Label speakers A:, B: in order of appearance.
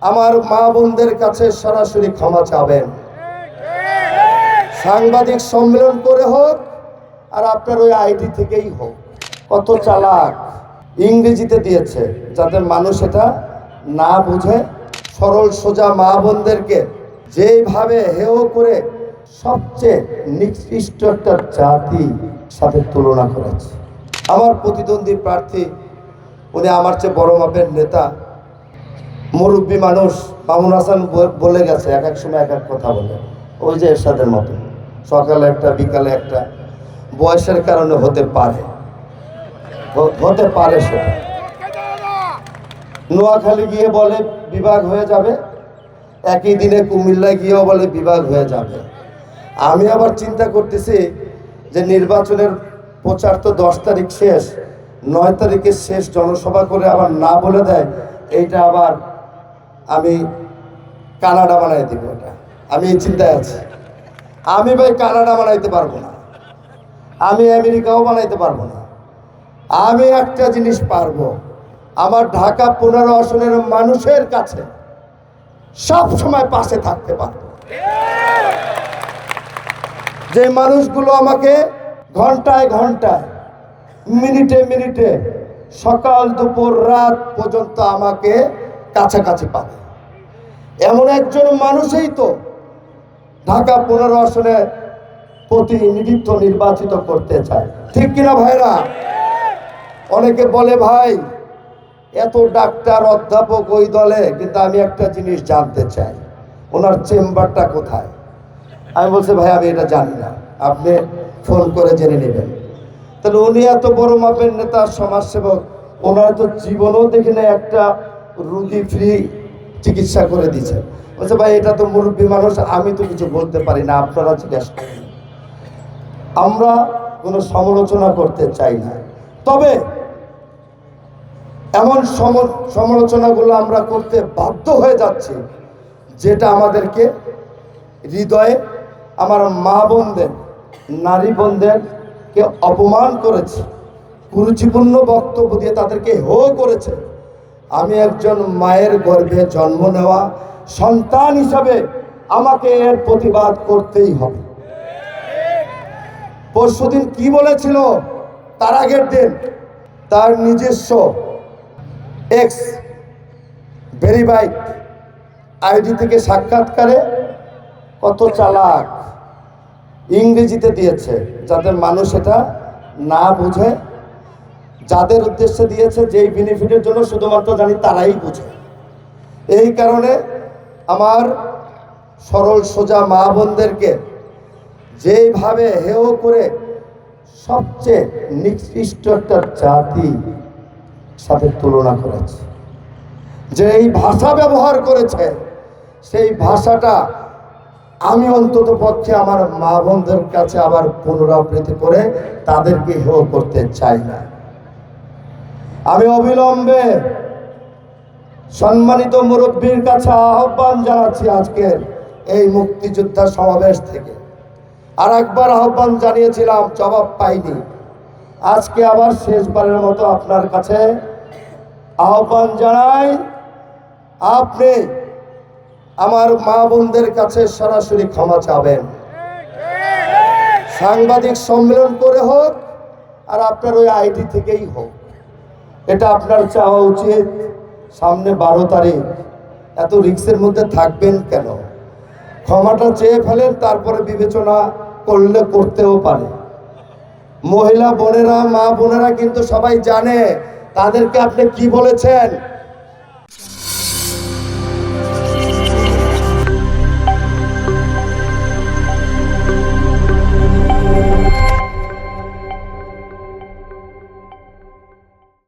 A: আমার মা বোনদের কাছে সরাসরি ক্ষমা চাবেন। সাংবাদিক সম্মেলন করে হোক আর আপনার ওই আইডি থেকেই হোক। কত চালাক, ইংরেজিতে দিয়েছে যাতে মানুষ এটা না বুঝে। সরল সোজা মা বোনদেরকে যেইভাবে হেয় করে সবচেয়ে নিকৃষ্ট একটা জাতির সাথে তুলনা করেছে। আমার প্রতিদ্বন্দ্বী প্রার্থী, উনি আমার চেয়ে বড় মাপের নেতা, মুরব্বী মানুষ। মামুন হাসান বলে গেছে এক এক সময় এক এক কথা বলে, ওই যে এরশাদের মতো, সকালে একটা বিকালে একটা। বয়সের কারণে হতে পারে সেটা। নোয়াখালী গিয়ে বলে বিভাগ হয়ে যাবে, একই দিনে কুমিল্লা গিয়েও বলে বিভাগ হয়ে যাবে। আমি আবার চিন্তা করতেছি যে নির্বাচনের প্রচার তো 10 তারিখ শেষ, 9 তারিখে শেষ জনসভা করে আবার না বলে দেয়, এইটা আবার আমি কানাডা বানাই দিব। এটা আমি এই চিন্তায় আছি। আমি ভাই কানাডা বানাইতে পারবো না, আমি আমেরিকাও বানাইতে পারবো না। আমি একটা জিনিস পারবো, আমার ঢাকা 15 আসনের মানুষের কাছে সব সময় পাশে থাকতে পারবো। যে মানুষগুলো আমাকে ঘন্টায় ঘন্টায়, মিনিটে মিনিটে, সকাল দুপুর রাত পর্যন্ত আমাকে কাছাকাছি পাবে, এমন একজন মানুষই তো ঢাকা 15 আসনে প্রতিনিধিত্ব নির্বাচিত করতে চায়। ঠিক কিনা ভাইরা? অনেকে বলে ভাই এত ডাক্তার অধ্যাপক ওই দলে, কিন্তু আমি একটা জিনিস জানতে চাই, ওনার চেম্বারটা কোথায়? আমি বলছি ভাই আমি এটা জানি না, আপনি ফোন করে জেনে নেবেন। তাহলে উনি এত বড় মাপের নেতা, সমাজসেবক, ওনার তো জীবনও দেখি না একটা রুগী ফ্রি চিকিৎসা করে দিচ্ছে। বলছে ভাই এটা তো মুরব্বী মানুষ, আমি তো কিছু বলতে পারি না, আপনারা জিজ্ঞাসা করেন। আমরা কোনো সমালোচনা করতে চাই না, তবে এমন সমালোচনাগুলো আমরা করতে বাধ্য হয়ে যাচ্ছি যেটা আমাদেরকে হৃদয়ে, আমার মা বোনদের, নারী বোনদেরকে অপমান করেছে, কুরুচিপূর্ণ বক্তব্য দিয়ে তাদেরকে হেয় করেছে। আমি একজন মায়ের গর্ভে জন্ম নেওয়া সন্তান হিসাবে আমাকে এর প্রতিবাদ করতেই হবে। পরশুদিন কি বলেছিল, তার আগের দিন তার নিজস্ব এক্স ভেরিফাইড আইডি থেকে সাক্ষাৎকারে, কত চালাক, ইংরেজিতে দিয়েছে যাতে মানুষ এটা না বুঝে। যাদের উদ্দেশ্যে দিয়েছে, যেই বেনিফিটের জন্য শুধুমাত্র জানি তারাই বুঝে। এই কারণে আমার সরল সোজা মা বোনদেরকে যেইভাবে হেয় করে সবচেয়ে নিকৃষ্ট একটা জাতির সাথে তুলনা করেছে, যে এই ভাষা ব্যবহার করেছে, সেই ভাষাটা আমি অন্তত পক্ষে আমার মা বোনদের কাছে আবার পুনরাবৃত্তি করে তাদেরকে হেয় করতে চাই না। আমি অবিলম্বে সম্মানিত মুরব্বীর কাছে আহ্বান জানাচ্ছি, আজকের এই মুক্তিযোদ্ধা সমাবেশ থেকে আর একবার আহ্বান জানিয়েছিলাম, জবাব পাইনি। আজকে আবার শেষবারের মতো আপনার কাছে আহ্বান জানাই, আপনি আমার মা বোনদের কাছে সরাসরি ক্ষমা চাবেন। সাংবাদিক সম্মেলন করে হোক আর আপনার ওই আইডি থেকেই হোক, এটা আপনার চাওয়া উচিত। সামনে 12 তারিখ, এত রিস্কের মধ্যে থাকবেন কেন? ক্ষমাটা চেয়ে ফেলেন, তারপরে বিবেচনা করলে করতেও পারে। মহিলা বোনেরা, মা বোনেরা কিন্তু সবাই জানে তাদেরকে আপনি কি বলেছেন।